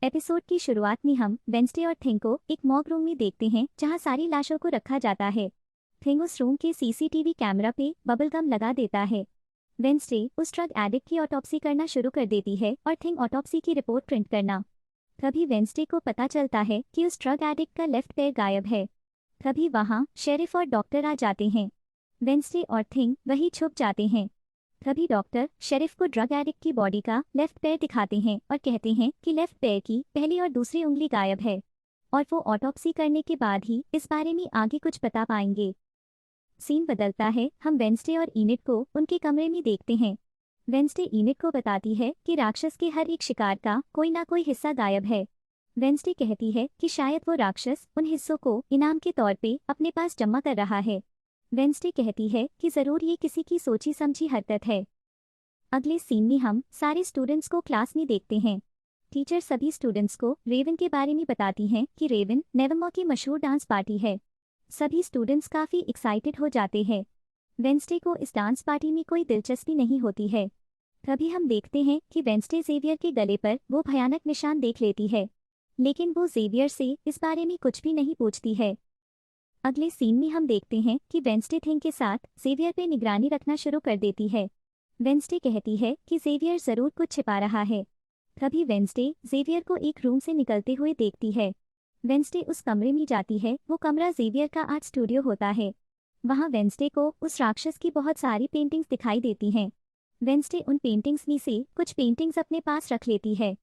Episode की शुरुआत में हम वेंसडे और थिंग को एक मॉर्ग रूम में देखते हैं जहां सारी लाशों को रखा जाता है। थिंग उस रूम के सीसीटीवी कैमरा पे बबल गम लगा देता है। वेंसडे उस ड्रग एडिक्ट की ऑटोप्सी करना शुरू कर देती है और थिंग ऑटोप्सी की रिपोर्ट प्रिंट करना। तभी वेंसडे को पता चलता है कि उस ड्रग एडिक्ट का लेफ्ट पैर गायब है। तभी वहां शेरिफ और डॉक्टर आ जाते हैं। वेंसडे और थिंग वहीं छुप जाते हैं। तभी डॉक्टर शेरिफ को ड्रग एडिक्ट की बॉडी का लेफ्ट पैर दिखाते हैं और कहते हैं कि लेफ्ट पैर की पहली और दूसरी उंगली गायब है और वो ऑटोप्सी करने के बाद ही इस बारे में आगे कुछ बता पाएंगे। सीन बदलता है, हम वेंसडे और इनिट को उनके कमरे में देखते हैं। वेंसडे इनिट को बताती है कि राक्षस के हर एक शिकार का कोई ना कोई हिस्सा गायब है। वेंसडे कहती है कि शायद वो राक्षस उन हिस्सों को इनाम के तौर पे अपने पास जमा कर रहा है। वेंसडे कहती है कि जरूर ये किसी की सोची समझी हरकत है। अगले सीन में हम सारे स्टूडेंट्स को क्लास में देखते हैं। टीचर सभी स्टूडेंट्स को रेवन के बारे में बताती हैं कि रेवन नेवरमोर की मशहूर डांस पार्टी है। सभी स्टूडेंट्स काफी एक्साइटेड हो जाते हैं। वेंसडे को इस डांस पार्टी में कोई दिलचस्पी नहीं होती है। तभी हम देखते हैं कि वेंसडे जेवियर के गले पर वो भयानक निशान देख लेती है, लेकिन वो जेवियर से इस बारे में कुछ भी नहीं पूछती है। अगले सीन में हम देखते हैं कि वेंसडे थिंग के साथ जेवियर पे निगरानी रखना शुरू कर देती है। वेंसडे कहती है कि जेवियर जरूर कुछ छिपा रहा है। तभी वेंसडे जेवियर को एक रूम से निकलते हुए देखती है। वेंसडे उस कमरे में जाती है। वो कमरा जेवियर का आर्ट स्टूडियो होता है। वहाँ वेंसडे को उस राक्षस की बहुत सारी पेंटिंग्स दिखाई देती हैं। वेंसडे उन पेंटिंग्स में से कुछ पेंटिंग्स अपने पास रख लेती है।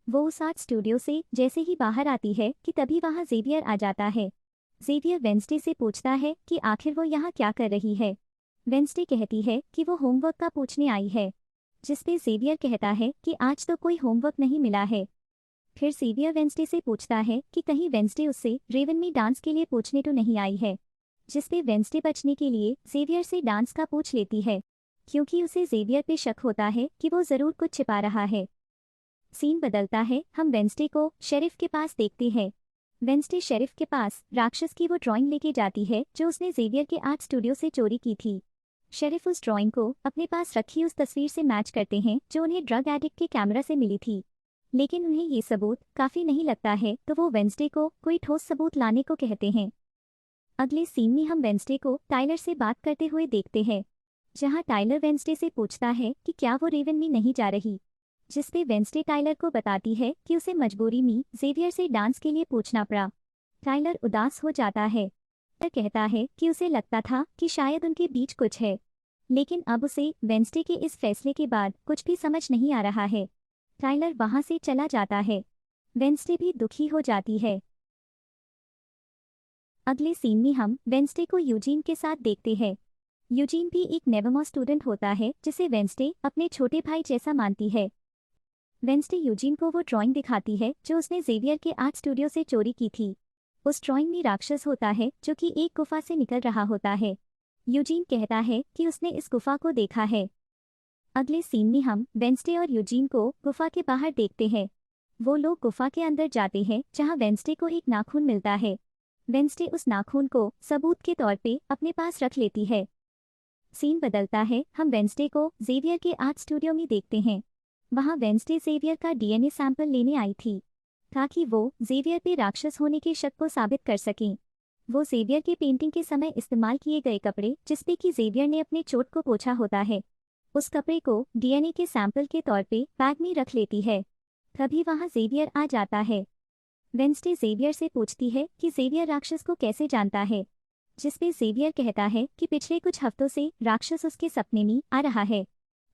वो उस आर्ट स्टूडियो से जैसे ही बाहर आती है कि तभी वहाँ जेवियर आ जाता है। जेवियर वेंसडे से पूछता है कि आखिर वो यहाँ क्या कर रही है। वेंसडे कहती है कि वो होमवर्क का पूछने आई है, जिसपे जेवियर कहता है कि आज तो कोई होमवर्क नहीं मिला है। फिर जेवियर वेंसडे से पूछता है कि कहीं वेंसडे उससे रेवन में डांस के लिए पूछने तो नहीं आई है, जिसपे वेंसडे बचने के लिए जेवियर से डांस का पूछ लेती है, क्योंकि उसे जेवियर पे शक होता है कि वो जरूर कुछ छिपा रहा है। सीन बदलता है, हम वेंसडे को शेरिफ के पास देखते हैं। वेंसडे शेरिफ के पास राक्षस की वो ड्राइंग लेके जाती है जो उसने जेवियर के आर्ट स्टूडियो से चोरी की थी। शेरिफ उस ड्राइंग को अपने पास रखी उस तस्वीर से मैच करते हैं जो उन्हें ड्रग एडिक्ट के कैमरा से मिली थी, लेकिन उन्हें ये सबूत काफी नहीं लगता है, तो वो वेंसडे को कोई ठोस सबूत लाने को कहते हैं। अगले सीन में हम वेंसडे को टाइलर से बात करते हुए देखते हैं, जहां टाइलर वेंसडे से पूछता है कि क्या वो रेवन में नहीं जा रही, जिसपे वेंसडे टाइलर को बताती है कि उसे मजबूरी में जेवियर से डांस के लिए पूछना पड़ा। टाइलर उदास हो जाता है। वह कहता है कि उसे लगता था कि शायद उनके बीच कुछ है, लेकिन अब उसे वेंसडे के इस फैसले के बाद कुछ भी समझ नहीं आ रहा है। टाइलर वहां से चला जाता है। वेंसडे भी दुखी हो जाती है। अगले सीन में हम वेंसडे को यूजीन के साथ देखते हैं। यूजीन भी एक नेवरमोर स्टूडेंट होता है जिसे वेंसडे अपने छोटे भाई जैसा मानती है। वेंसडे यूजीन को वो ड्राइंग दिखाती है जो उसने जेवियर के आर्ट स्टूडियो से चोरी की थी। उस ड्राइंग में राक्षस होता है जो कि एक गुफा से निकल रहा होता है। यूजीन कहता है कि उसने इस गुफा को देखा है। अगले सीन में हम वेंसडे और यूजीन को गुफा के बाहर देखते हैं। वो लोग गुफा के अंदर जाते हैं जहां वेंसडे को एक नाखून मिलता है। वेंसडे उस नाखून को सबूत के तौर पे अपने पास रख लेती है। सीन बदलता है, हम वेंसडे को जेवियर के आर्ट स्टूडियो में देखते हैं। वहां वेंसडे जेवियर का डीएनए सैंपल लेने आई थी ताकि वो जेवियर पे राक्षस होने के शक को साबित कर सकें। वो जेवियर के पेंटिंग के समय इस्तेमाल किए गए कपड़े जिसपे कि जेवियर ने अपने चोट को पोंछा होता है, उस कपड़े को डीएनए के सैंपल के तौर पे बैग में रख लेती है। तभी वहां जेवियर आ जाता है। वेंसडे जेवियर से पूछती है कि जेवियर राक्षस को कैसे जानता है, जिसपे जेवियर कहता है कि पिछले कुछ हफ्तों से राक्षस उसके सपने में आ रहा है।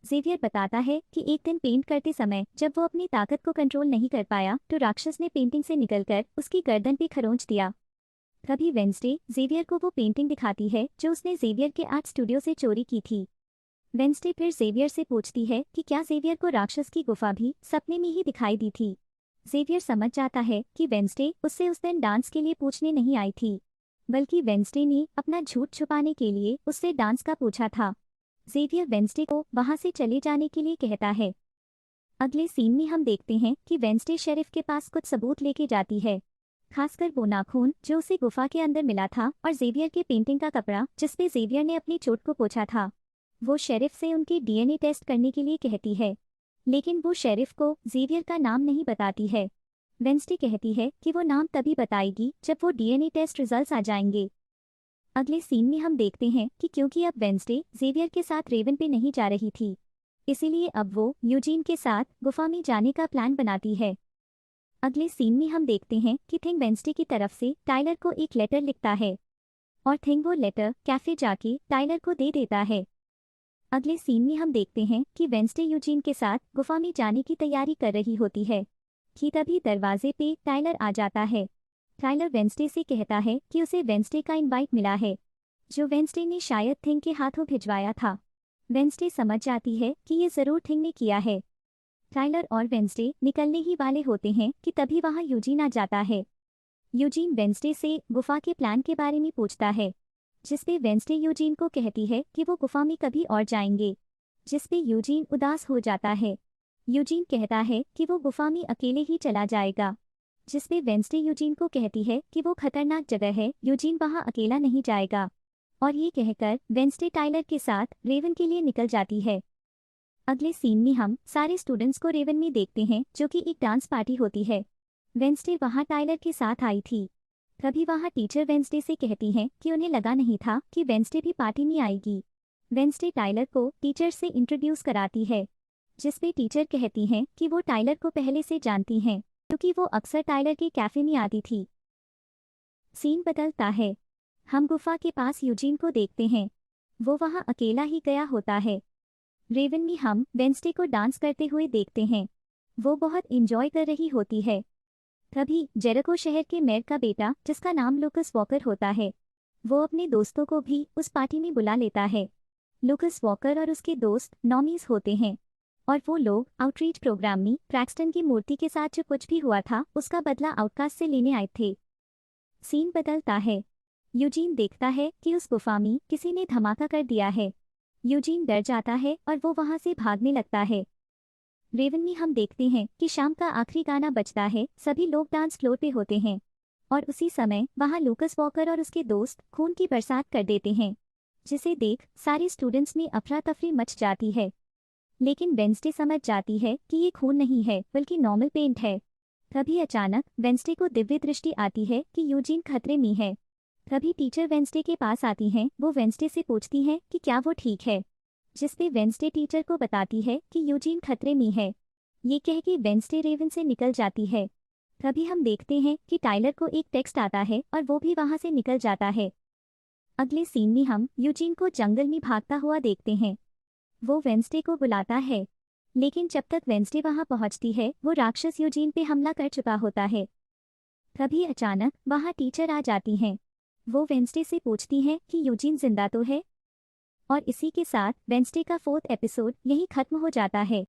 जेवियर बताता है कि एक दिन पेंट करते समय जब वो अपनी ताकत को कंट्रोल नहीं कर पाया तो राक्षस ने पेंटिंग से निकलकर उसकी गर्दन पे खरोंच दिया। तभी वेंसडे जेवियर को वो पेंटिंग दिखाती है जो उसने जेवियर के आर्ट स्टूडियो से चोरी की थी। वेंसडे फिर जेवियर से पूछती है कि क्या जेवियर को राक्षस की गुफा भी सपने में ही दिखाई दी थी। जेवियर समझ जाता है कि वेंसडे उससे उस दिन डांस के लिए पूछने नहीं आई थी, बल्कि वेंसडे ने अपना झूठ छुपाने के लिए उससे डांस का पूछा था। जेवियर वेंसडे को वहां से चले जाने के लिए कहता है। अगले सीन में हम देखते हैं कि वेंसडे शेरिफ के पास कुछ सबूत लेके जाती है, खासकर वो नाखून जो उसे गुफा के अंदर मिला था और जेवियर के पेंटिंग का कपड़ा जिसपे जेवियर ने अपनी चोट को पोंछा था। वो शेरिफ से उनके डीएनए टेस्ट करने के लिए कहती है, लेकिन वो शेरिफ को जेवियर का नाम नहीं बताती है। वेंसडे कहती है कि वो नाम तभी बताएगी जब वो डीएनए टेस्ट रिजल्ट्स आ जाएंगे। अगले सीन में हम देखते हैं कि क्योंकि अब वेंसडे जेवियर के साथ रेवन पे नहीं जा रही थी, इसीलिए अब वो यूजीन के साथ गुफा में जाने का प्लान बनाती है। अगले सीन में हम देखते हैं कि थिंग वेंसडे की तरफ से टाइलर को एक लेटर लिखता है और थिंग वो लेटर कैफे जाके टाइलर को दे देता है। अगले सीन में हम देखते हैं कि वेंसडे यूजीन के साथ गुफा में जाने की तैयारी कर रही होती है कि तभी दरवाजे पे टाइलर आ जाता है। टाइलर वेंसडे से कहता है कि उसे वेंसडे का इनवाइट मिला है, जो वेंसडे ने शायद थिंग के हाथों भिजवाया था। वेंसडे समझ जाती है कि ये जरूर थिंग ने किया है। टाइलर और वेंसडे निकलने ही वाले होते हैं कि तभी वहां यूजीन आ जाता है। यूजीन वेंसडे से गुफा के प्लान के बारे में पूछता है, जिसपे वेंसडे यूजीन को कहती है कि वो गुफा में कभी और जाएंगे, जिसपे यूजीन उदास हो जाता है। यूजीन कहता है कि वो गुफा में अकेले ही चला जाएगा, जिसपे वेंसडे यूजीन को कहती है कि वो खतरनाक जगह है, यूजीन वहां अकेला नहीं जाएगा। और ये कहकर वेंसडे टाइलर के साथ रेवन के लिए निकल जाती है। अगले सीन में हम सारे स्टूडेंट्स को रेवन में देखते हैं, जो कि एक डांस पार्टी होती है। वेंसडे वहां टाइलर के साथ आई थी। तभी वहां टीचर वेंसडे से कहती हैं कि उन्हें लगा नहीं था कि वेंसडे भी पार्टी में आएगी। वेंसडे टाइलर को टीचर से इंट्रोड्यूस कराती है, जिसपे टीचर कहती हैं कि वो टाइलर को पहले से जानती हैं, क्योंकि वो अक्सर टाइलर के कैफे में आती थी। सीन बदलता है। हम गुफा के पास यूजीन को देखते हैं। वो वहां अकेला ही गया होता है। रेवन में हम वेंसडे को डांस करते हुए देखते हैं। वो बहुत इंजॉय कर रही होती है। तभी जेरिको शहर के मेयर का बेटा, जिसका नाम लूकस वॉकर होता है, वो अपने दोस्तों को भी उस पार्टी में बुला लेता है। लूकस वॉकर और उसके दोस्त नॉमीज होते हैं और वो लोग आउटरीच प्रोग्राम में क्रैक्सटन की मूर्ति के साथ जो कुछ भी हुआ था उसका बदला आउटकास्ट से लेने आए थे। सीन बदलता है। यूजीन देखता है कि उस गुफा में किसी ने धमाका कर दिया है। यूजीन डर जाता है और वो वहां से भागने लगता है। रेवन में हम देखते हैं कि शाम का आखिरी गाना बजता है, सभी लोग डांस फ्लोर पे होते हैं और उसी समय वहां लूकस वॉकर और उसके दोस्त खून की बरसात कर देते हैं, जिसे देख सारे स्टूडेंट्स में अफरा तफरी मच जाती है। लेकिन वेंसडे समझ जाती है कि ये खून नहीं है बल्कि नॉर्मल पेंट है। तभी अचानक वेंसडे को दिव्य दृष्टि आती है कि यूजीन खतरे में है। तभी टीचर वेंसडे के पास आती हैं। वो वेंसडे से पूछती हैं कि क्या वो ठीक है, जिसपे वेंसडे टीचर को बताती है कि यूजीन खतरे में है। ये कह के वेंसडे रेवन से निकल जाती है। तभी हम देखते हैं कि टाइलर को एक टेक्स्ट आता है और वो भी वहां से निकल जाता है। अगले सीन में हम यूजीन को जंगल में भागता हुआ देखते हैं। वो वेंसडे को बुलाता है, लेकिन जब तक वेंसडे वहां पहुंचती है वो राक्षस यूजीन पे हमला कर चुका होता है। तभी अचानक वहां टीचर आ जाती हैं। वो वेंसडे से पूछती हैं कि यूजीन जिंदा तो है। और इसी के साथ वेंसडे का 4th एपिसोड यहीं खत्म हो जाता है।